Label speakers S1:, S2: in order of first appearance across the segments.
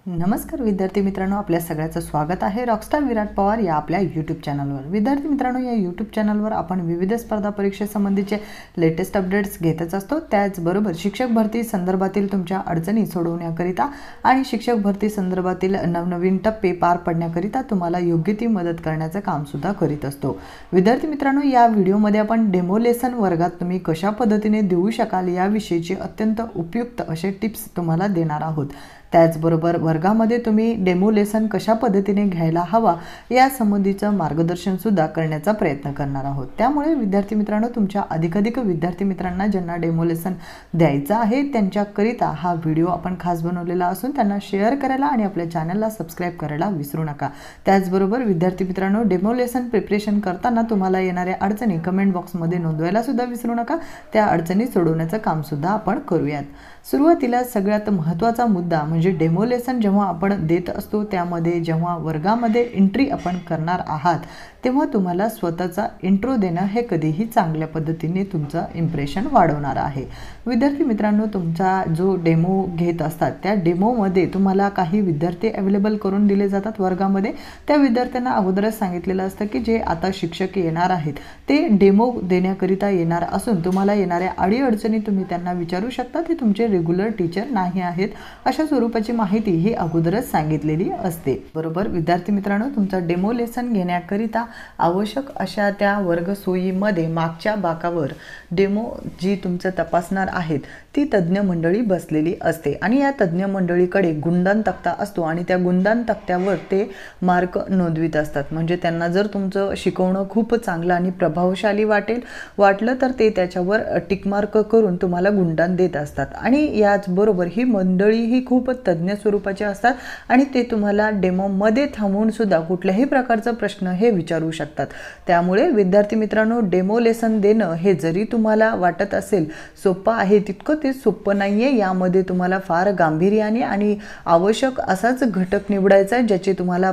S1: नमस्कार विद्यार्थी मित्रांनो, आपल्या सगळ्यांचं स्वागत आहे रॉकस्टार विराट पवार या आपल्या यूट्यूब चॅनलवर। विद्यार्थी मित्रांनो, या यूट्यूब चॅनलवर आपण विविध स्पर्धा परीक्षेसंबंधीचे लेटेस्ट अपडेट्स घेतच असतो। त्याचबरोबर शिक्षक भरती संदर्भातील तुमच्या अडचणी सोडवण्याकरिता आणि शिक्षक भरती संदर्भातील नवनवीन टप्पे पार पाडण्याकरिता तुम्हाला योग्य ती मदत करण्याचे काम सुद्धा करीत असतो। विद्यार्थी मित्रांनो, या व्हिडिओमध्ये आपण डेमो लेसन वर्गात तुम्ही कशा पद्धतीने देऊ शकाल याविषयीची अत्यंत उपयुक्त असे टिप्स तुम्हाला देणार आहोत। त्याचबरोबर वर्गामध्ये तुम्ही डेमो लेसन कशा पद्धतीने घ्यायला हवा या संबंधीचं मार्गदर्शन सुद्धा करण्याचा प्रयत्न करणार आहोत। त्यामुळे विद्यार्थी मित्रांनो, तुमच्या अधिकाधिक विद्यार्थी मित्रांना ज्यांना डेमो लेसन द्यायचा आहे त्यांच्याकरिता हा व्हिडिओ आपण खास बनवलेला असून त्यांना शेअर करायला आणि आपल्या चॅनलला सबस्क्राइब करायला विसरू नका। त्याचबरोबर विद्यार्थी मित्रांनो, डेमो लेसन प्रिपरेशन करताना तुम्हाला येणाऱ्या अडचणी कमेंट बॉक्समध्ये नोंदवायला सुद्धा विसरू नका। त्या अडचणी सोडवण्याचं काम सुद्धा आपण करूयात। सुरुवातीला सगळ्यात महत्त्वाचा मुद्दा म्हणजे डेमो लेसन जेव्हा आपण देत असतो त्यामध्ये जेव्हा वर्गामध्ये एंट्री आपण करणार आहात तेव्हा तुम्हाला स्वतःचा इंट्रो देणं हे कधीही चांगल्या पद्धतीने तुमचं इंप्रेशन वाढवणार आहे। विद्यार्थी मित्रांनो, तुमचा जो डेमो घेत असतात त्या डेमोमध्ये तुम्हाला काही विद्यार्थी अवेलेबल करून दिले जातात वर्गामध्ये। त्या विद्यार्थ्यांना अगोदरच सांगितलेलं असतं की जे आता शिक्षक येणार आहेत ते डेमो देण्याकरिता येणार असून तुम्हाला येणाऱ्या अडीअडचणी तुम्ही त्यांना विचारू शकता। ते तुमचे रेग्युलर टीचर नाही आहेत अशा स्वरूपाची माहिती ही अगोदरच सांगितलेली असते। बरोबर विद्यार्थी मित्रांनो, तुमचा डेमो लेसन घेण्याकरिता आवश्यक अशा त्या वर्ग सोयीमध्ये मागच्या बाकावर डेमो जी तुमचं तपासणार आहेत ती तज्ञ मंडळी बसलेली असते आणि या तज्ञ मंडळीकडे गुणदान तक्ता असतो आणि त्या गुणदान तक्त्यावर ते मार्क नोंदवित असतात। म्हणजे त्यांना जर तुमचं शिकवणं खूप चांगलं आणि प्रभावशाली वाटलं तर ते त्याच्यावर टिक मार्क करून तुम्हाला गुणदान देत असतात। आणि याचबरोबर ही मंडळी ही खूप तज्ञ स्वरूपाची असतात आणि ते तुम्हाला डेमोमध्ये थांबून सुद्धा कुठल्याही प्रकारचा प्रश्न हे विचारू शकतात। त्यामुळे विद्यार्थी मित्रांनो, डेमो लेसन देणं हे जरी तुम्हाला वाटत असेल सोपं आहे तितकं ते सोपं नाहीये। यामध्ये तुम्हाला फार गांभीर्याने आणि आवश्यक असाच घटक निवडायचा आहे ज्याचे तुम्हाला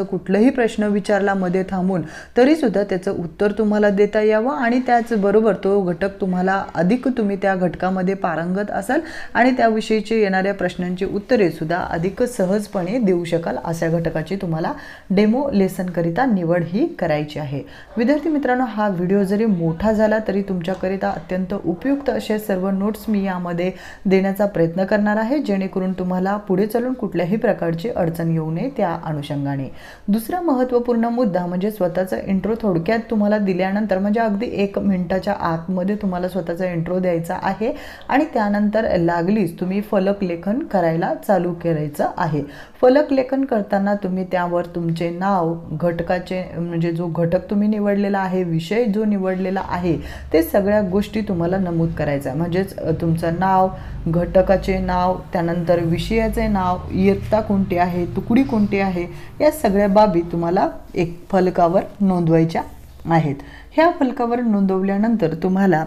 S1: कुठलाही प्रश्न विचारला मध्ये थांबून तरी सुद्धा त्याचं उत्तर तुम्हाला देता यावं आणि त्याचबरोबर तो घटक तुम्हाला अधिक तुम्ही त्या घटकामध्ये पारंगत असाल आणि त्याविषयीचे येणाऱ्या प्रश्नांची उत्तरे सुद्धा अधिक सहजपणे देऊ शकाल अशा घटकाची तुम्हाला डेमो लेसन करिता निवड ही करायची आहे। विद्यार्थी मित्रांनो, हा व्हिडिओ जरी मोठा झाला तरी तुमच्याकरिता अत्यंत उपयुक्त असे सर्व नोट्स मी यामध्ये देण्याचा प्रयत्न करणार आहे जेणेकरून तुम्हाला पुढे चालून कुठल्याही प्रकारची अडचण येऊ नये त्या अनुषंगाने। दुसरा महत्त्वपूर्ण मुद्दा म्हणजे स्वतःचा इंट्रो थोडक्यात तुम्हाला दिल्यानंतर म्हणजे अगदी 1 मिनिटाच्या आतमध्ये तुम्हाला स्वतःचा इंट्रो द्यायचा आहे आणि त्यानंतर लागलीच तुम्ही फलक लेखन करायला चालू करायचं आहे। फलक लेखन करताना तुम्ही त्यावर तुमचे नाव, घटकाचे म्हणजे जो घटक तुम्ही निवडलेला आहे, विषय जो निवडलेला आहे ते सगळ्या गोष्टी तुम्हाला नमूद करायचा। म्हणजेच तुमचं नाव, घटकाचे नाव, त्यानंतर विषयाचे नाव, इयत्ता कोणती आहे, तुकडी कोणती आहे या सगळ्या बाबी तुम्हाला एक फलकावर नोंदवायच्या आहेत। ह्या फलकावर नोंदवल्यानंतर तुम्हाला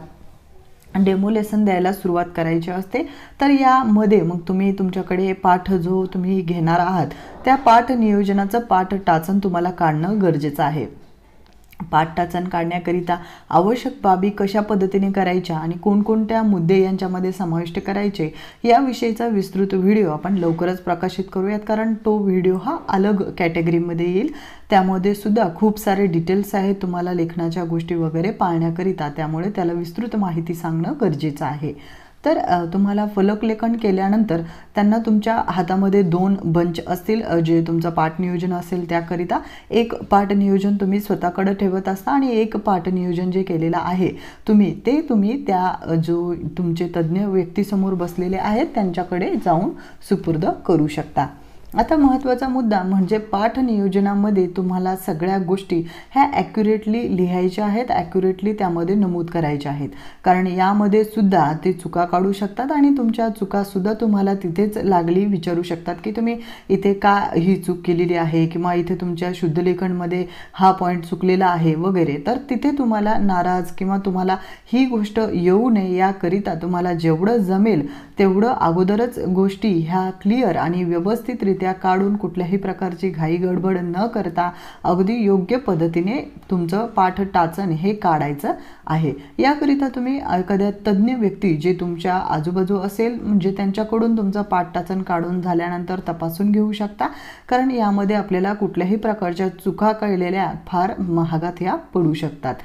S1: डेमो लेसन द्यायला सुरुवात करायची असते। तर यामध्ये मग तुम्ही तुमच्याकडे पाठ जो तुम्ही घेणार आहात त्या पाठ नियोजनाचं पाठ टाचन तुम्हाला काढणं गरजेचं आहे। पाठ टाचन काढण्याकरिता आवश्यक बाबी कशा पद्धतीने करायच्या आणि कोणकोणत्या मुद्दे यांच्यामध्ये समाविष्ट करायचे याविषयीचा विस्तृत व्हिडिओ आपण लवकरच प्रकाशित करूयात, कारण तो व्हिडिओ हा अलग कॅटेगरीमध्ये येईल। त्यामध्ये सुद्धा खूप सारे डिटेल्स आहेत तुम्हाला लेखनाच्या गोष्टी वगैरे पाळण्याकरिता, त्यामुळे त्याला विस्तृत माहिती सांगणं गरजेचं आहे। तर तुम्हाला फलक लेखन केल्यानंतर त्यांना तुमच्या हातामध्ये 2 बंच असतील जे तुमचं पाठ नियोजन असेल त्याकरिता। एक पाठ नियोजन तुम्ही स्वतःकडे ठेवत असता आणि एक पाठ नियोजन जे केलेलं आहे तुम्ही त्या जो तुमचे तज्ञ व्यक्तीसमोर बसलेले आहेत त्यांच्याकडे जाऊन सुपूर्द करू शकता। आता महत्त्वाचा मुद्दा म्हणजे पाठ नियोजनामध्ये तुम्हाला सगळ्या गोष्टी ह्या ॲक्युरेटली लिहायच्या आहेत, ॲक्युरेटली त्यामध्ये नमूद करायच्या आहेत, कारण यामध्ये सुद्धा ते चुका काढू शकतात आणि तुमच्या चुकासुद्धा तुम्हाला तिथेच लागली विचारू शकतात की तुम्ही इथे का ही चूक केलेली आहे किंवा इथे तुमच्या शुद्धलेखनमध्ये हा पॉईंट चुकलेला आहे वगैरे। तर तिथे तुम्हाला नाराज किंवा तुम्हाला ही गोष्ट येऊ नये याकरिता तुम्हाला जेवढं जमेल तेवढं अगोदरच गोष्टी ह्या क्लिअर आणि व्यवस्थितरित्या शांतरित्या काढून कुठल्याही प्रकारची घाई गडबड न करता अगदी योग्य पद्धतीने तुमचं पाठ टाचन हे काढायचं आहे। याकरिता तुम्ही एखाद्या तज्ञ व्यक्ती जे तुमच्या आजूबाजू असेल म्हणजे त्यांच्याकडून तुमचं पाठ टाचन काढून झाल्यानंतर तपासून घेऊ शकता, कारण यामध्ये आपल्याला कुठल्याही प्रकारच्या चुका कळलेल्या फार महागात या पडू शकतात।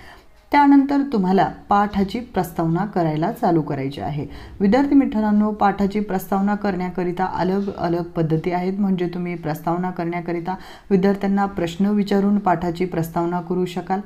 S1: त्यानंतर तुम्हाला पाठाची प्रस्तावना करायला चालू करायची आहे। विद्यार्थी मित्रांनो, पाठाची प्रस्तावना करण्याकरिता अलग अलग पद्धती आहेत। म्हणजे तुम्ही प्रस्तावना करण्याकरिता विद्यार्थ्यांना प्रश्न विचारून पाठाची प्रस्तावना करू शकाल।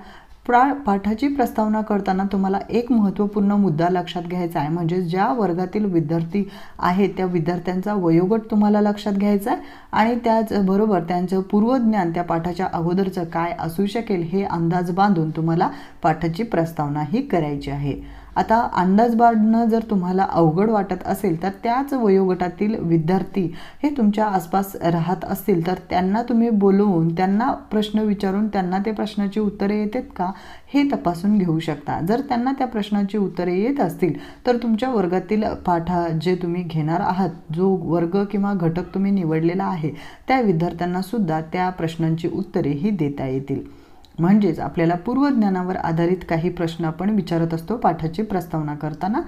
S1: पाठाची प्रस्तावना करताना तुम्हाला एक महत्त्वपूर्ण मुद्दा लक्षात घ्यायचा आहे, म्हणजे ज्या वर्गातील विद्यार्थी आहेत त्या विद्यार्थ्यांचा वयोगट तुम्हाला लक्षात घ्यायचा आहे आणि त्याचबरोबर त्यांचं पूर्वज्ञान त्या पाठाच्या अगोदरचं काय असू शकेल हे अंदाज बांधून तुम्हाला पाठाची प्रस्तावना ही करायची आहे। आता अंदाज बांधणं जर तुम्हाला अवघड वाटत असेल तर त्याच वयोगटातील विद्यार्थी हे तुमच्या आसपास राहत असतील तर त्यांना तुम्ही बोलवून त्यांना प्रश्न विचारून त्यांना ते प्रश्नाची उत्तरे येतात का हे तपासून घेऊ शकता। जर त्यांना त्या प्रश्नाची उत्तरे येत असतील तर तुमच्या वर्गातील पाठ जे तुम्ही घेणार आहात, जो वर्ग किंवा घटक तुम्ही निवडलेला आहे त्या विद्यार्थ्यांना सुद्धा त्या प्रश्नांची उत्तरे ही देता येतील। म्हणजेच आपल्याला पूर्वज्ञानावर आधारित काही प्रश्न आपण विचारत असतो पाठाची प्रस्तावना करताना,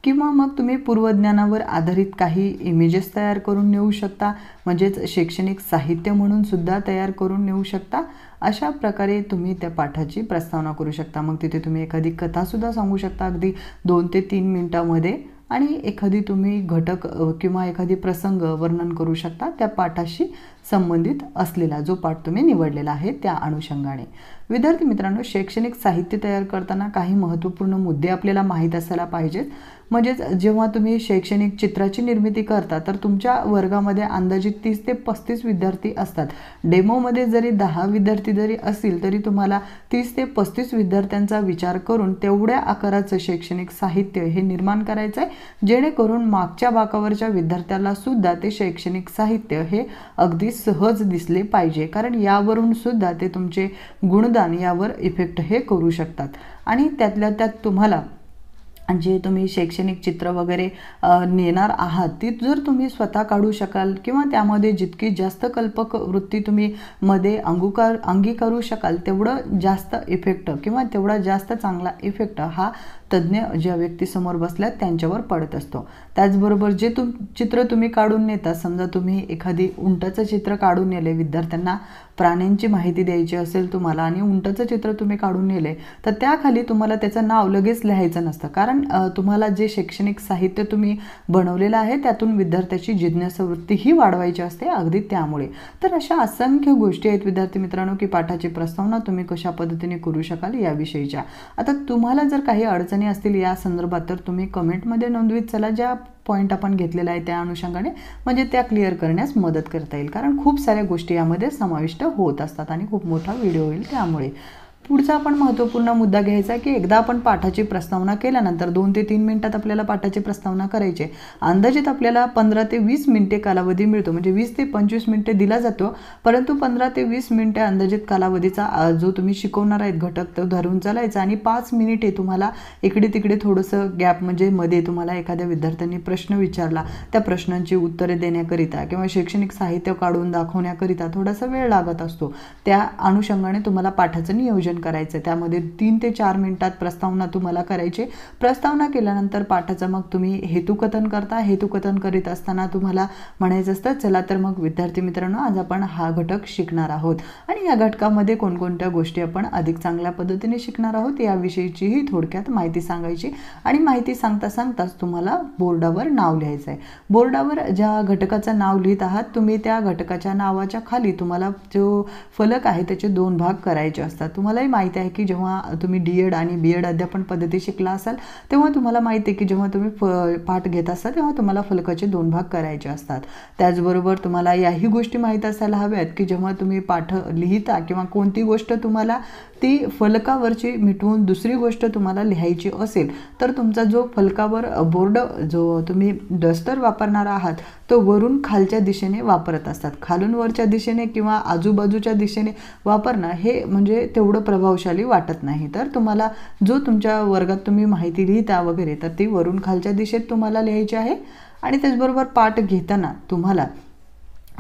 S1: किंवा मग तुम्ही पूर्वज्ञानावर आधारित काही इमेजेस तयार करून नेऊ शकता, म्हणजेच शैक्षणिक साहित्य म्हणून सुद्धा तयार करून नेऊ शकता। अशा प्रकारे तुम्ही त्या पाठाची प्रस्तावना करू शकता। मग तिथे तुम्ही एखादी कथा सुद्धा सांगू शकता अगदी 2 ते 3 मिनिटांमध्ये, आणि एखादी तुम्ही घटक किंवा एखादी प्रसंग वर्णन करू शकता त्या पाठाशी संबंधित असलेला जो पाठ तुम्ही निवडलेला आहे त्या अनुषंगाने। विद्यार्थी मित्रांनो, शैक्षणिक साहित्य तयार करताना काही महत्त्वपूर्ण मुद्दे आपल्याला माहीत असायला पाहिजेत। म्हणजेच जेव्हा तुम्ही शैक्षणिक चित्राची निर्मिती करता तर तुमच्या वर्गामध्ये अंदाजित 30 ते 35 विद्यार्थी असतात। डेमोमध्ये जरी 10 विद्यार्थी जरी असतील तरी तुम्हाला 30 ते 35 विद्यार्थ्यांचा विचार करून तेवढ्या आकाराचं शैक्षणिक साहित्य हे निर्माण करायचं आहे, जेणेकरून मागच्या बाकावरच्या विद्यार्थ्याला सुद्धा ते शैक्षणिक साहित्य हे अगदी सहज दिसले पाहिजे, कारण यावरून सुद्धा ते तुमचे गुणदान यावर इफेक्ट हे करू शकतात। आणि त्यातल्या त्यात तुम्हाला जे तुम्ही शैक्षणिक चित्र वगैरे नेणार आहात ती जर तुम्ही स्वतः काढू शकाल किंवा त्यामध्ये जितकी जास्त कल्पक वृत्ती तुम्ही मध्ये अंगीकारू शकाल तेवढं जास्त इफेक्ट किंवा तेवढा जास्त चांगला इफेक्ट हा तज्ञ ज्या व्यक्तीसमोर बसल्यात त्यांच्यावर पडत असतो। त्याचबरोबर जे चित्र तुम्ही काढून नेता, समजा तुम्ही एखादी उंटाचं चित्र काढून नेले, विद्यार्थ्यांना प्राण्यांची माहिती द्यायची असेल तुम्हाला आणि उंटाचं चित्र तुम्ही काढून नेले तर त्याखाली तुम्हाला त्याचं नाव लगेच लिहायचं नसतं, कारण तुम्हाला जे शैक्षणिक साहित्य तुम्ही बनवलेलं आहे त्यातून विद्यार्थ्याची जिज्ञासा वृत्ती ही वाढवायची असते अगदी त्यामुळे। तर अशा असंख्य गोष्टी आहेत विद्यार्थी मित्रांनो की पाठाची प्रस्तावना तुम्ही कशा पद्धतीने करू शकाल याविषयीच्या। आता तुम्हाला जर काही अडचणी असतील या संदर्भात तर तुम्ही कमेंटमध्ये नोंदवीत चला, ज्या पॉईंट आपण घेतलेला आहे त्या अनुषंगाने, म्हणजे त्या क्लिअर करण्यास मदत करता येईल, कारण खूप साऱ्या गोष्टी यामध्ये समाविष्ट होत असतात आणि खूप मोठा व्हिडिओ होईल त्यामुळे। पुढचा आपण महत्त्वपूर्ण मुद्दा घ्यायचा की एकदा आपण पाठाची प्रस्तावना केल्यानंतर 2 ते 3 मिनिटात आपल्याला पाठाची प्रस्तावना करायची। अंदाजित आपल्याला 15 ते 20 मिनिटे कालावधी मिळतो, म्हणजे 20 ते 25 मिनिटे दिला जातो, परंतु 15 ते 20 मिनिटे अंदाजित कालावधीचा जो तुम्ही शिकवणार आहेत घटक तो धरून चालायचा आणि 5 मिनिटे तुम्हाला इकडे तिकडे थोडंसं गॅप म्हणजे मध्ये तुम्हाला एखाद्या विद्यार्थ्यांनी प्रश्न विचारला त्या प्रश्नांची उत्तरे देण्याकरिता किंवा शैक्षणिक साहित्य काढून दाखवण्याकरिता थोडासा वेळ लागत असतो। त्या अनुषंगाने तुम्हाला पाठाचं नियोजन करायचं, त्यामध्ये 3 ते 4 मिनिटात प्रस्तावना तुम्हाला करायची। प्रस्तावना केल्यानंतर पाठाचं मग तुम्ही हेतुकथन करता। हेतुकथन करीत असताना तुम्हाला म्हणायचं असतं चला तर मग विद्यार्थी मित्रांनो आज आपण हा घटक शिकणार आहोत आणि या घटकामध्ये कोणकोणत्या गोष्टी आपण अधिक चांगल्या पद्धतीने शिकणार आहोत याविषयीचीही थोडक्यात माहिती सांगायची आणि माहिती सांगता सांगताच तुम्हाला बोर्डावर नाव लिहायचं आहे। बोर्डावर ज्या घटकाचं नाव लिहित आहात तुम्ही त्या घटकाच्या नावाच्या खाली तुम्हाला जो फलक आहे त्याचे 2 भाग करायचे असतात। तुम्हाला माहिती आहे की जेव्हा तुम्ही डीएड आणि बीएड अध्यापन पद्धती शिकला असाल तेव्हा तुम्हाला माहिती आहे की जेव्हा तुम्ही पाठ घेत असता तेव्हा तुम्हाला फलकाचे 2 भाग करायचे असतात। त्याचबरोबर तुम्हाला याही गोष्टी माहीत असायला हव्यात की जेव्हा तुम्ही पाठ लिहिता किंवा कोणती गोष्ट तुम्हाला ती फलकावरची मिटवून दुसरी गोष्ट तुम्हाला लिहायची असेल तर तुमचा जो फलकावर बोर्ड जो तुम्ही डस्टर वापरणार आहात तो वरून खालच्या दिशेने वापरत असतात। खालून वरच्या दिशेने किंवा आजूबाजूच्या दिशेने वापरणं हे म्हणजे तेवढं प्रभावशाली वाटत नाही। तर तुम्हाला जो तुमच्या वर्गात तुम्ही माहिती लिहिता वगैरे तर ती वरून खालच्या दिशेत तुम्हाला लिहायची आहे। आणि त्याचबरोबर पाठ घेताना तुम्हाला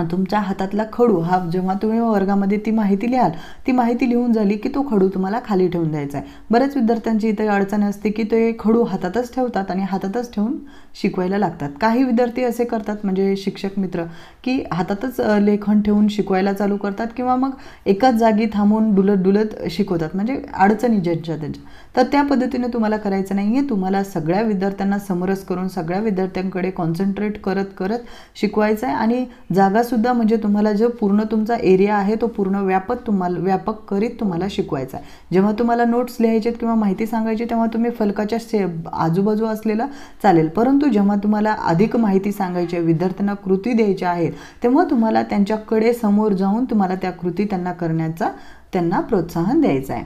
S1: तुमच्या हातातला खडू हा जेव्हा तुम्ही वर्गामध्ये ती माहिती लिहाल, ती माहिती लिहून झाली की तो खडू तुम्हाला खाली ठेवून द्यायचा आहे. बऱ्याच विद्यार्थ्यांची इथे अडचण असते की ते खडू हातातच ठेवतात आणि हातातच ठेवून शिकवायला लागतात. काही विद्यार्थी असे करतात, म्हणजे शिक्षक मित्र, की हातातच लेखन ठेवून शिकवायला चालू करतात किंवा मग एकाच जागी थांबून डुलत डुलत शिकवतात, म्हणजे अडचणी ज्यांच्या त्यांच्या. तर त्या पद्धतीने तुम्हाला करायचं नाही आहे. तुम्हाला सगळ्या विद्यार्थ्यांना समरस करून सगळ्या विद्यार्थ्यांकडे कॉन्सन्ट्रेट करत करत शिकवायचं आहे आणि जागासुद्धा म्हणजे तुम्हाला जो पूर्ण तुमचा एरिया आहे तो पूर्ण व्यापक करीत तुम्हाला शिकवायचा आहे. जेव्हा तुम्हाला नोट्स लिहायचे किंवा माहिती सांगायची तेव्हा तुम्ही फलकाच्या आजूबाजू असलेलं चालेल, परंतु जेव्हा तुम्हाला अधिक माहिती सांगायची आहे, विद्यार्थ्यांना कृती द्यायच्या आहेत, तेव्हा तुम्हाला त्यांच्याकडे समोर जाऊन तुम्हाला त्या कृती त्यांना प्रोत्साहन द्यायचं आहे.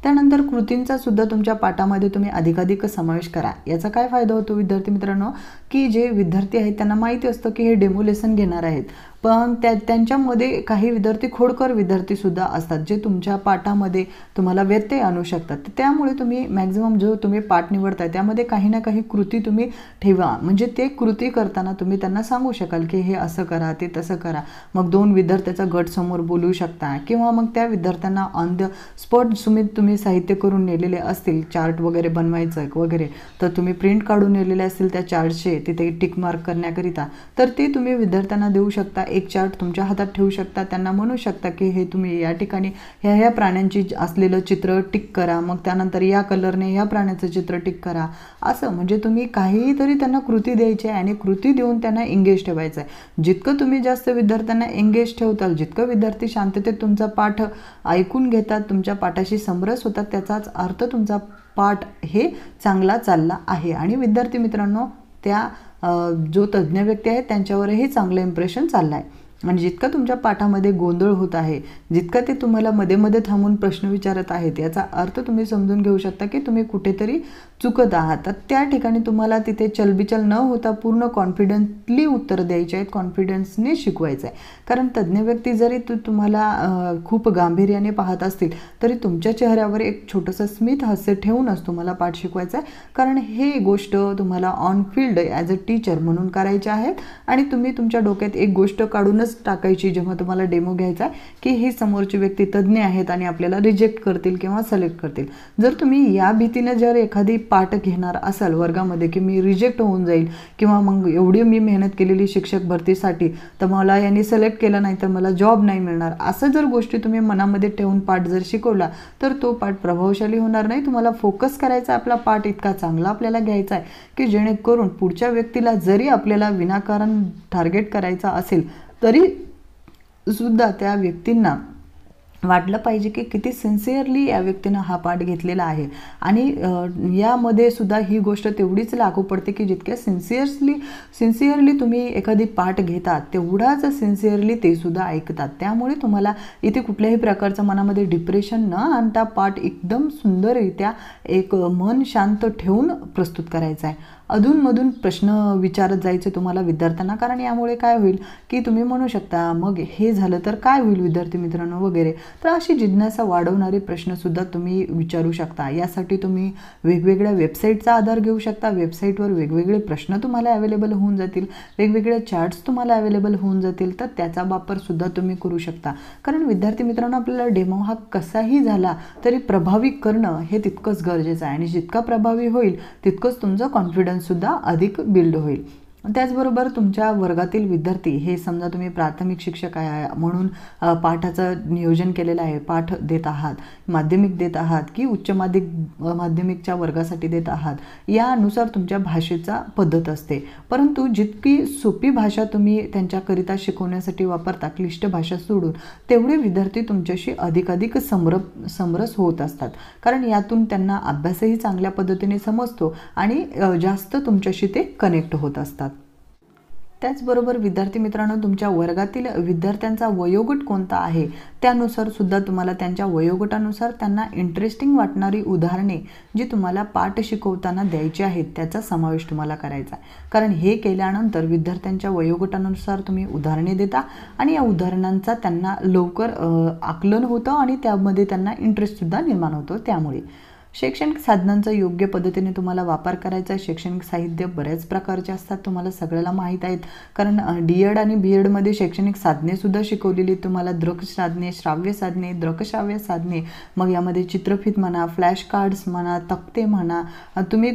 S1: त्यानंतर कृतींचा सुद्धा तुमच्या पाठामध्ये तुम्ही अधिकाधिक समावेश करा. याचा काय फायदा होतो विद्यार्थी मित्रांनो, की जे विद्यार्थी आहेत त्यांना माहिती असतं की हे डेमो लेसन घेणार आहेत, पण त्यांच्यामध्ये काही विद्यार्थी खोडकर विद्यार्थीसुद्धा असतात जे तुमच्या पाठामध्ये तुम्हाला व्यत्यय आणू शकतात. त्यामुळे तुम्ही मॅक्झिमम जो तुम्ही पाठ निवडताय त्यामध्ये काही ना काही कृती तुम्ही ठेवा, म्हणजे ते कृती करताना तुम्ही त्यांना सांगू शकाल की हे असं करा, ते तसं करा. मग 2 विद्यार्थ्याचा गट समोर बोलू शकता किंवा मग त्या विद्यार्थ्यांना ऑन द स्पॉट तुम्ही साहित्य करून नेलेले असतील, चार्ट वगैरे बनवायचं वगैरे, तर तुम्ही प्रिंट काढून नेलेले असतील त्या चार्टचे तिथे टिक मार्क करण्याकरिता, तर ते तुम्ही विद्यार्थ्यांना देऊ शकता. एक चार्ट तुमच्या हातात ठेवू शकता, त्यांना म्हणू शकता की हे तुम्ही या ठिकाणी ह्या प्राण्यांची असलेलं चित्र टिक करा, मग त्यानंतर या कलरने ह्या प्राण्याचं चित्र टिक करा. असं म्हणजे तुम्ही काहीतरी त्यांना कृती द्यायची आहे आणि कृती देऊन त्यांना एंगेज ठेवायचं आहे. जितकं तुम्ही जास्त विद्यार्थ्यांना एंगेज ठेवताल, जितकं विद्यार्थी शांततेत तुमचा पाठ ऐकून घेतात, तुमच्या पाठाशी समरस होतात, त्याचाच अर्थ तुमचा पाठ हे चांगला चालला आहे. आणि विद्यार्थी मित्रांनो, त्या जो तज्ज्ञ व्यक्ती आहे त्यांच्यावरही चांगलं इम्प्रेशन चाललं आहे. आणि जितका तुमच्या पाठामध्ये गोंधळ होत आहे, जितका ते तुम्हाला मध्ये मध्ये थांबून प्रश्न विचारत आहेत, याचा अर्थ तुम्ही समजून घेऊ शकता की तुम्ही कुठेतरी चुकत आहात. तर त्या ठिकाणी तुम्हाला तिथे चलबिचल न होता पूर्ण कॉन्फिडंटली उत्तर द्यायचे आहेत, कॉन्फिडन्सने शिकवायचं आहे. कारण तज्ज्ञ व्यक्ती जरी तुम्हाला खूप गांभीर्याने पाहत असतील तरी तुमच्या चेहऱ्यावर एक छोटंसं स्मित हास्य ठेवूनच तुम्हाला पाठ शिकवायचा आहे. कारण हे गोष्ट तुम्हाला on field as a teacher म्हणून करायचे आहेत आणि तुम्ही तुमच्या डोक्यात एक गोष्ट काढूनच टाकायची जेव्हा तुम्हाला डेमो घ्यायचा की ही समोरची व्यक्ती तज्ज्ञ आहेत आणि आपल्याला रिजेक्ट करतील किंवा सिलेक्ट करतील. जर तुम्ही या भीतीने जर एखादी पाठ घेणार असाल वर्गामध्ये की मी रिजेक्ट होऊन जाईल किंवा मग एवढी मी मेहनत केलेली शिक्षक भरतीसाठी, तर मला यांनी सिलेक्ट केलं नाही तर मला जॉब नाही मिळणार, असं जर गोष्टी तुम्ही मनामध्ये ठेवून पाठ जर शिकवला तर तो पाठ प्रभावशाली होणार नाही. तुम्हाला फोकस करायचा, आपला पाठ इतका चांगला आपल्याला घ्यायचा आहे की जेणेकरून पुढच्या व्यक्तीला जरी आपल्याला विनाकारण टार्गेट करायचा असेल तरी सुद्धा त्या व्यक्तींना वाटलं पाहिजे की किती सिन्सिअरली या व्यक्तीनं हा पाठ घेतलेला आहे. आणि यामध्ये सुद्धा ही गोष्ट तेवढीच लागू पडते की जितक्या सिन्सिअरली तुम्ही एखादी पाठ घेतात तेवढाच सिन्सिअरली ते सुद्धा ऐकतात. त्यामुळे तुम्हाला इथे कुठल्याही प्रकारचं मनामध्ये डिप्रेशन न आणता पाठ एकदम सुंदररित्या एक मन शांत ठेवून प्रस्तुत करायचं आहे. अधूनमधून प्रश्न विचारत जायचे तुम्हाला विद्यार्थ्यांना, कारण यामुळे काय होईल की तुम्ही म्हणू शकता मग हे झालं तर काय होईल विद्यार्थी मित्रांनो वगैरे. तर अशी जिज्ञासा वाढवणारे प्रश्नसुद्धा तुम्ही विचारू शकता. यासाठी तुम्ही वेगवेगळ्या वेबसाईटचा आधार घेऊ शकता. वेबसाईटवर वेगवेगळे प्रश्न तुम्हाला अवेलेबल होऊन जातील, वेगवेगळे चार्ट्स तुम्हाला अवेलेबल होऊन जातील, तर त्याचा वापरसुद्धा तुम्ही करू शकता. कारण विद्यार्थी मित्रांनो, आपल्याला डेमो हा कसाही झाला तरी प्रभावी करणं हे तितकंच गरजेचं आहे आणि जितका प्रभावी होईल तितकंच तुमचं कॉन्फिडन्स सुद्धा अधिक बिल्ड होईल. त्याचबरोबर तुमच्या वर्गातील विद्यार्थी हे समजा तुम्ही प्राथमिक शिक्षक आहे म्हणून पाठाचं नियोजन केलेलं आहे, पाठ देत आहात, माध्यमिक देत आहात की उच्च माध्यमिकच्या वर्गासाठी देत आहात, यानुसार तुमच्या भाषेचा पद्धत असते. परंतु जितकी सोपी भाषा तुम्ही त्यांच्याकरिता शिकवण्यासाठी वापरता, क्लिष्ट भाषा सोडून, तेवढे विद्यार्थी तुमच्याशी अधिकाधिक समरस होत असतात. कारण यातून त्यांना अभ्यासही चांगल्या पद्धतीने समजतो आणि जास्त तुमच्याशी ते कनेक्ट होत असतात. त्याचबरोबर विद्यार्थी मित्रांनो, तुमच्या वर्गातील विद्यार्थ्यांचा वयोगट कोणता आहे त्यानुसार सुद्धा तुम्हाला त्यांच्या वयोगटानुसार त्यांना इंटरेस्टिंग वाटणारी उदाहरणे जी तुम्हाला पाठ शिकवताना द्यायची आहेत त्याचा समावेश तुम्हाला करायचा आहे. कारण हे केल्यानंतर विद्यार्थ्यांच्या वयोगटानुसार तुम्ही उदाहरणे देता आणि या उदाहरणांचा त्यांना लवकर आकलन होतं आणि त्यामध्ये त्यांना इंटरेस्टसुद्धा निर्माण होतो. त्यामुळे शैक्षणिक साधनांचा योग्य पद्धतीने तुम्हाला वापर करायचा आहे। शैक्षणिक साहित्य बऱ्याच प्रकारचे असतात, तुम्हाला सगळ्याला माहीत आहेत, कारण D.Ed आणि B.Edमध्ये शैक्षणिक साधनेसुद्धा शिकवलेली तुम्हाला, दृक साधने, श्राव्य साधने, दृकश्राव्य साधने, मग यामध्ये चित्रफित म्हणा, फ्लॅश कार्ड्स म्हणा, तक्ते म्हणा, तुम्ही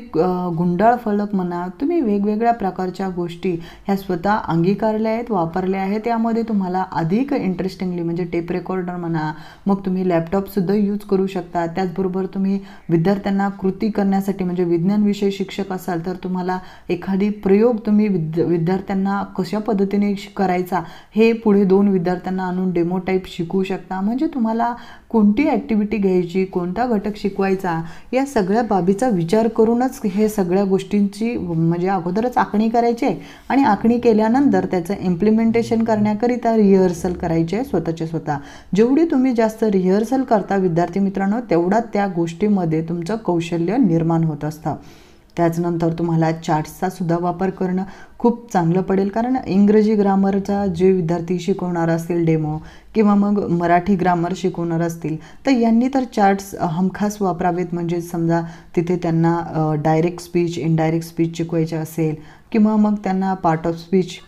S1: गुंडाळ फलक म्हणा, तुम्ही वेगवेगळ्या प्रकारच्या गोष्टी ह्या स्वतः अंगीकारल्या आहेत, वापरल्या आहेत। त्यामध्ये तुम्हाला अधिक इंटरेस्टिंगली म्हणजे टेप रेकॉर्डर म्हणा, मग तुम्ही लॅपटॉपसुद्धा यूज करू शकता। त्याचबरोबर तुम्ही विद्यार्थ्यांना कृती करण्यासाठी म्हणजे विज्ञान विषय शिक्षक असाल तर तुम्हाला एखादी प्रयोग तुम्ही विद्यार्थ्यांना कशा पद्धतीने करायचा हे पुढे 2 विद्यार्थ्यांना आणून डेमो टाईप शिकवू शकता। म्हणजे तुम्हाला कोणती ॲक्टिव्हिटी घ्यायची, कोणता घटक शिकवायचा, या सगळ्या बाबीचा विचार करूनच हे सगळ्या गोष्टींची म्हणजे अगोदरच आखणी करायची आहे आणि आखणी केल्यानंतर त्याचं इम्प्लिमेंटेशन करण्याकरिता रिहर्सल करायचे आहे स्वतःचे स्वतः। जेवढी तुम्ही जास्त रिहर्सल करता विद्यार्थी मित्रांनो, तेवढा त्या गोष्टीमध्ये तुमचं कौशल्य निर्माण होत असतं। त्याचनंतर तुम्हाला चार्ट्सचा सुद्धा वापर करणं खूप चांगलं पडेल, कारण इंग्रजी ग्रामरचा जे विद्यार्थी शिकवणार असतील डेमो किंवा मग मराठी ग्रामर शिकवणार असतील तर यांनी तर चार्ट्स हमखास वापरावेत। म्हणजे समजा तिथे त्यांना डायरेक्ट स्पीच, इनडायरेक्ट स्पीच शिकवायचे असेल किंवा मग त्यांना पार्ट ऑफ स्पीच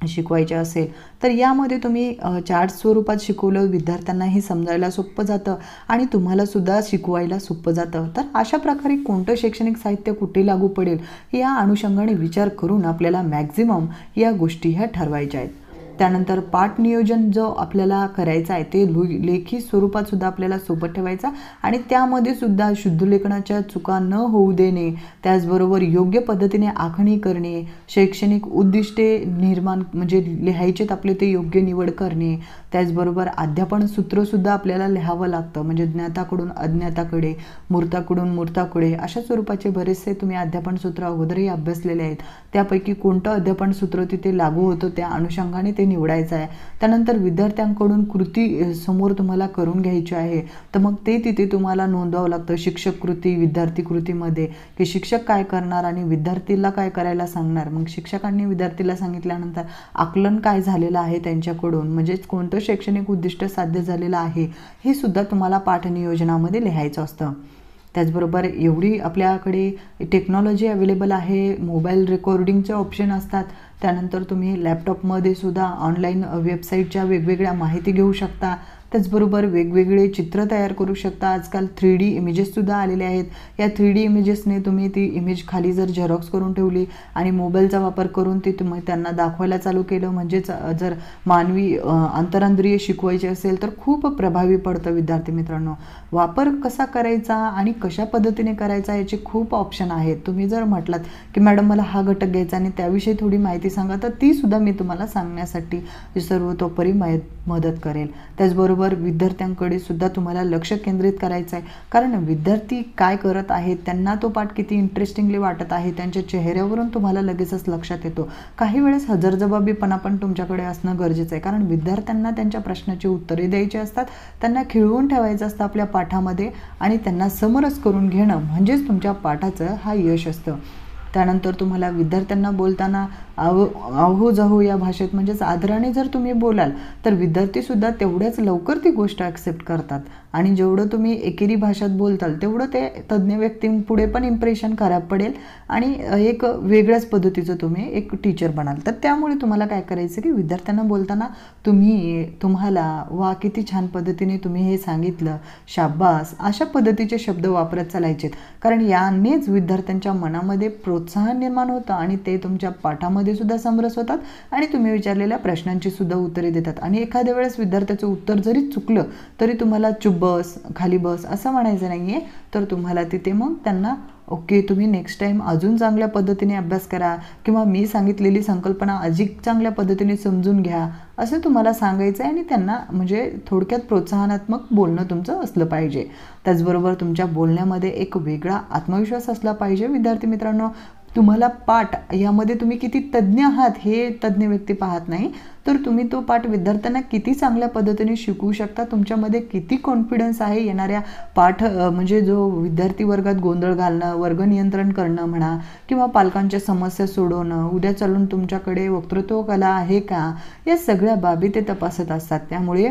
S1: शिकवायचे असेल तर यामध्ये तुम्ही चार्ट स्वरूपात शिकवलं, विद्यार्थ्यांनाही समजायला सोपं जातं आणि तुम्हालासुद्धा शिकवायला सोपं जातं। तर अशा प्रकारे कोणतं शैक्षणिक साहित्य कुठे लागू पडेल या अनुषंगाने विचार करून आपल्याला मॅक्झिमम या गोष्टी ह्या ठरवायच्या आहेत। त्यानंतर पाठ नियोजन जो आपल्याला करायचा आहे ते लेखी स्वरूपात सुद्धा आपल्याला सोबत ठेवायचा आणि त्यामध्ये सुद्धा शुद्धलेखनाच्या चुका न होऊ देणे, त्याचबरोबर योग्य पद्धतीने आखणी करणे, शैक्षणिक उद्दिष्टे निर्माण म्हणजे लिहायचेत आपले ते योग्य निवड करणे, त्याचबरोबर अध्यापन सूत्रसुद्धा आपल्याला लिहावं लागतं। म्हणजे ज्ञाताकडून अज्ञाताकडे, मूर्ताकडून मूर्ताकडे अशा स्वरूपाचे बरेचसे तुम्ही अध्यापन सूत्र अगोदरही अभ्यासलेले आहेत। त्यापैकी कोणतं अध्यापन सूत्र तिथे लागू होतं त्या अनुषंगाने ते निवडायचं आहे। त्यानंतर विद्यार्थ्यांकडून कृती समोर तुम्हाला करून घ्यायची आहे तर मग ते तिथे तुम्हाला नोंदवावं लागतं शिक्षक कृती, विद्यार्थी कृतीमध्ये, की शिक्षक काय करणार आणि विद्यार्थीला काय करायला सांगणार। मग शिक्षकांनी विद्यार्थीला सांगितल्यानंतर आकलन काय झालेलं आहे त्यांच्याकडून, म्हणजेच कोणतं शैक्षणिक उद्दिष्ट साध्य झालेलं आहे हे सुद्धा तुम्हाला पाठ नियोजनामध्ये लिहायचं असतं। त्याचबरोबर एवढी आपल्याकडे टेक्नॉलॉजी अवेलेबल आहे, मोबाईल रेकॉर्डिंगचे ऑप्शन असतात, त्यानंतर तुम्ही लॅपटॉपमध्ये सुद्धा ऑनलाईन वेबसाईटच्या वेगवेगळ्या माहिती घेऊ शकता। त्याचबरोबर वेगवेगळे चित्र तयार करू शकता। आजकाल 3D इमेजेससुद्धा आलेले आहेत। या 3D इमेजेसने तुम्ही ती इमेज खाली जर झेरॉक्स करून ठेवली आणि मोबाईलचा वापर करून ती तुम्ही त्यांना दाखवायला चालू केलं, म्हणजेच जर मानवी अंतरांद्रिय शिकवायचे असेल तर खूप प्रभावी पडतं विद्यार्थी मित्रांनो। वापर कसा करायचा आणि कशा पद्धतीने करायचा याचे खूप ऑप्शन आहेत। तुम्ही जर म्हटलात की मॅडम मला हा घटक घ्यायचा आणि त्याविषयी थोडी माहिती सांगा तर ती सुद्धा मी तुम्हाला सांगण्यासाठी सर्वतोपरी मदत करेल। त्याचबरोबर विद्यार्थ्यांकडे सुद्धा तुम्हाला लक्ष केंद्रित करायचं आहे, कारण विद्यार्थी काय करत आहेत, त्यांना तो पाठ किती इंटरेस्टिंगली वाटत आहे, त्यांच्या चेहऱ्यावरून तुम्हाला लगेचच लक्षात येतो। काही वेळेस हजरजबाबीपणा पण तुमच्याकडे असणं गरजेचं आहे, कारण विद्यार्थ्यांना त्यांच्या प्रश्नाची उत्तरे द्यायची असतात, त्यांना खिळवून ठेवायचं असतं आपल्या पाठामध्ये आणि त्यांना समरस करून घेणं म्हणजेच तुमच्या पाठाचं हा यश असतं। त्यानंतर तुम्हाला विद्यार्थ्यांना बोलताना आहो जाहो या भाषेत म्हणजेच आदराने जर तुम्ही बोलाल तर विद्यार्थीसुद्धा तेवढ्याच लवकर ती गोष्ट ॲक्सेप्ट करतात आणि जेवढं तुम्ही एकेरी भाषेत बोलताल तेवढं ते तज्ज्ञ व्यक्तींपुढे पण इम्प्रेशन खराब पडेल आणि एक वेगळ्याच पद्धतीचं तुम्ही एक टीचर बनाल। तर त्यामुळे तुम्हाला काय करायचं की विद्यार्थ्यांना बोलताना तुम्हाला वा किती छान पद्धतीने तुम्ही हे सांगितलं, शाबास अशा पद्धतीचे शब्द वापरत चालायचे, कारण यानेच विद्यार्थ्यांच्या मनामध्ये प्रोत्साहन निर्माण होतं आणि ते तुमच्या पाठामध्ये सुद्धा समरस होतात आणि तुम्ही विचारलेल्या प्रश्नांची सुद्धा उत्तरे देतात। आणि एखाद्या वेळेस विद्यार्थ्याचं उत्तर जरी चुकलं तरी तुम्हाला चुप बस, खाली बस असं म्हणायचं नाहीये, तर तुम्हाला तिथे मग त्यांना ओके तुम्ही नेक्स्ट टाइम अजून चांगल्या पद्धतीने अभ्यास करा किंवा मी सांगितलेली संकल्पना अधिक चांगल्या पद्धतीने समजून घ्या असं तुम्हाला सांगायचं आहे आणि त्यांना म्हणजे थोडक्यात प्रोत्साहनात्मक बोलणं तुमचं असलं पाहिजे। त्याचबरोबर तुमच्या बोलण्यामध्ये एक वेगळा आत्मविश्वास असला पाहिजे। विद्यार्थी मित्रांनो, तुम्हाला पाठ यामध्ये तुम्ही किती तज्ज्ञ आहात हे तज्ज्ञ व्यक्ती पाहत नाही, तर तुम्ही तो पाठ विद्यार्थ्यांना किती चांगल्या पद्धतीने शिकवू शकता, तुमच्यामध्ये किती कॉन्फिडन्स आहे येणाऱ्या पाठ म्हणजे जो विद्यार्थी वर्गात गोंधळ घालणं, वर्ग नियंत्रण करणं म्हणा किंवा पालकांच्या समस्या सोडवणं, उद्या चालून तुमच्याकडे वक्तृत्व कला आहे का, या सगळ्या बाबी ते तपासत असतात। त्यामुळे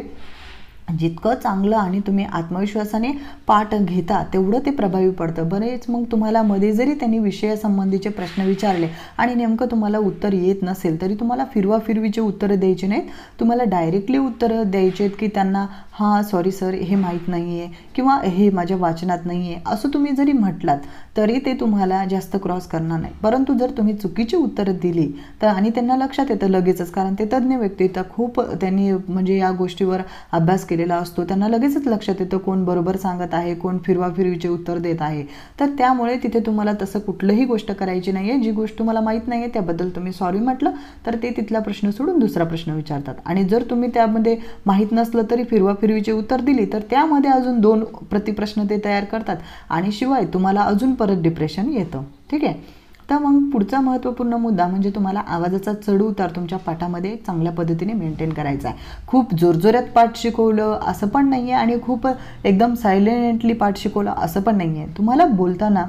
S1: जितकं चांगलं आणि तुम्ही आत्मविश्वासाने पाठ घेता तेवढं ते प्रभावी पडतं. बरेच मग तुम्हाला मध्ये जरी त्यांनी विषयासंबंधीचे प्रश्न विचारले आणि नेमकं तुम्हाला उत्तर येत नसेल तरी तुम्हाला फिरवाफिरवीचे उत्तरं द्यायचे नाहीत. तुम्हाला डायरेक्टली उत्तरं द्यायचे आहेत की त्यांना हां सॉरी सर हे माहीत नाही आहे किंवा हे माझ्या वाचनात नाही आहे असं तुम्ही जरी म्हटलात तरी ते तुम्हाला जास्त क्रॉस करणार नाही. परंतु जर तुम्ही चुकीची उत्तरं दिली तर आणि त्यांना लक्षात येतं लगेचच, कारण ते तज्ज्ञ व्यक्ती तर खूप त्यांनी म्हणजे या गोष्टीवर अभ्यास केलेला असतो, त्यांना लगेचच लक्षात येतं कोण बरोबर सांगत आहे, कोण फिरवाफिरवीचे उत्तर देत आहे. तर त्यामुळे तिथे तुम्हाला तसं कुठलंही गोष्ट करायची नाही आहे. जी गोष्ट तुम्हाला माहीत नाही आहे त्याबद्दल तुम्ही सॉरी म्हटलं तर ते तिथला प्रश्न सोडून दुसरा प्रश्न विचारतात. आणि जर तुम्ही त्यामध्ये माहीत नसलं तरी फिरवाफिरवीचे उत्तर दिली तर त्यामध्ये अजून 2 प्रतिप्रश्न ते तयार करतात आणि शिवाय तुम्हाला अजून परत डिप्रेशन येतं. ठीक आहे. तर मग पुढचा महत्त्वपूर्ण मुद्दा म्हणजे तुम्हाला आवाजाचा चढउतार तुमच्या पाठामध्ये चांगल्या पद्धतीने मेंटेन करायचा आहे. खूप जोरजोरात पाठ शिकवलं असं पण नाही आहे आणि खूप एकदम सायलेंटली पाठ शिकवलं असं पण नाही आहे. तुम्हाला बोलताना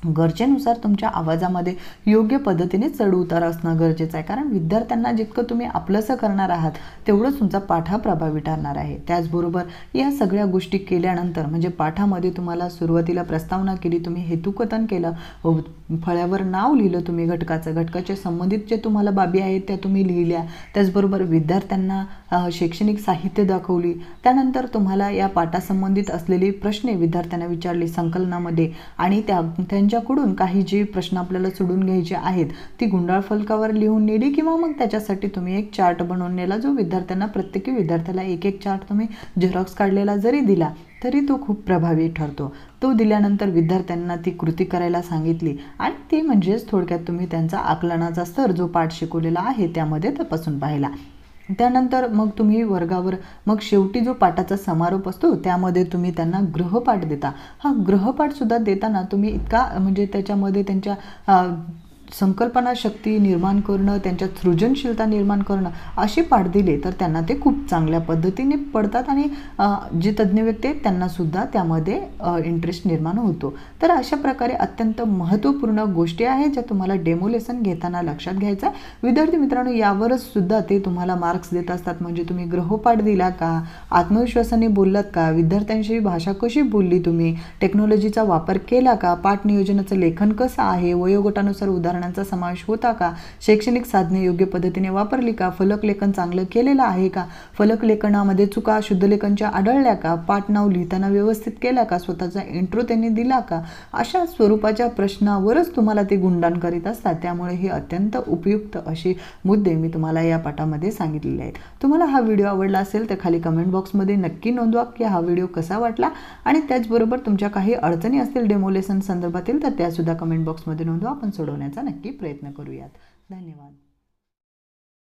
S1: गरजेनुसार तुमच्या आवाजामध्ये योग्य पद्धतीने चढउतार असणं गरजेचं आहे, कारण विद्यार्थ्यांना जितकं तुम्ही आपलंसं करणार आहात तेवढंच तुमचा पाठ हा प्रभावी ठरणार आहे. त्याचबरोबर या सगळ्या गोष्टी केल्यानंतर म्हणजे पाठामध्ये तुम्हाला सुरुवातीला प्रस्तावना केली, तुम्ही हेतुकथन केलं, फळ्यावर नाव लिहिलं तुम्ही घटकाच्या संबंधित जे तुम्हाला बाबी आहेत त्या तुम्ही लिहिल्या, त्याचबरोबर विद्यार्थ्यांना शैक्षणिक साहित्य दाखवली, त्यानंतर तुम्हाला या पाठासंबंधित असलेले प्रश्न विद्यार्थ्यांना विचारले संकलनामध्ये आणि त्यांच्याकडून काही जे प्रश्न आपल्याला सोडून घ्यायचे आहेत ती गुंडाळ फलकावर लिहून नेली किंवा मग त्याच्यासाठी तुम्ही एक चार्ट बनवून नेला, जो विद्यार्थ्यांना प्रत्येकी विद्यार्थ्याला एक चार्ट तुम्ही झेरॉक्स काढलेला जरी दिला तरी तो खूप प्रभावी ठरतो. तो दिल्यानंतर विद्यार्थ्यांना ती कृती करायला सांगितली आणि ते म्हणजेच थोडक्यात तुम्ही त्यांचा आकलनाचा स्तर जो पाठ शिकवलेला आहे त्यामध्ये तपासून पाहिला. त्यानंतर मग तुम्ही वर्गावर मग शेवटी जो पाठाचा समारोप असतो त्यामध्ये तुम्ही त्यांना गृहपाठ देता. हा गृहपाठ सुद्धा देताना तुम्ही इतका म्हणजे त्याच्यामध्ये त्यांच्या संकल्पना शक्ती निर्माण करणं, त्यांच्यात सृजनशीलता निर्माण करणं असे पाठ दिले तर त्यांना ते खूप चांगल्या पद्धतीने पडतात आणि जे तज्ज्ञ व्यक्ती आहेत त्यांनासुद्धा त्यामध्ये इंटरेस्ट निर्माण होतो. तर अशा प्रकारे अत्यंत महत्त्वपूर्ण गोष्टी आहेत ज्या तुम्हाला डेमो लेसन घेताना लक्षात घ्यायचा. विद्यार्थी मित्रांनो, यावरच सुद्धा ते तुम्हाला मार्क्स देत असतात. म्हणजे तुम्ही गृहपाठ दिला का, आत्मविश्वासाने बोललात का, विद्यार्थ्यांशी भाषा कशी बोलली तुम्ही, टेक्नॉलॉजीचा वापर केला का, पाठ नियोजनाचं लेखन कसं आहे, वयोगटानुसार उदाहरणांचा समावेश होता का, शैक्षणिक साधने योग्य पद्धतीने वापरली का, फलक लेखन चांगलं केलेलं आहे का, फलक लेखनामध्ये चुका शुद्धलेखनच्या आढळल्या का, पाठ नाव लिहिताना व्यवस्थित केला का, स्वतःचा इंट्रो त्यांनी दिला का, अशा स्वरूपाच्या प्रश्नावरच तुम्हाला ते गुणगान करीत असतात. त्यामुळे हे अत्यंत उपयुक्त असे मुद्दे मी तुम्हाला या पाठामध्ये सांगितलेले आहेत. तुम्हाला हा व्हिडिओ आवडला असेल तर खाली कमेंट बॉक्समध्ये नक्की नोंदवा की हा व्हिडिओ कसा वाटला आणि त्याचबरोबर तुमच्या काही अडचणी असतील डेमो लेसन संदर्भातील तर त्यासुद्धा कमेंट बॉक्समध्ये नोंदवा. आपण सोडवण्याचा नक्की प्रयत्न करूयात. धन्यवाद.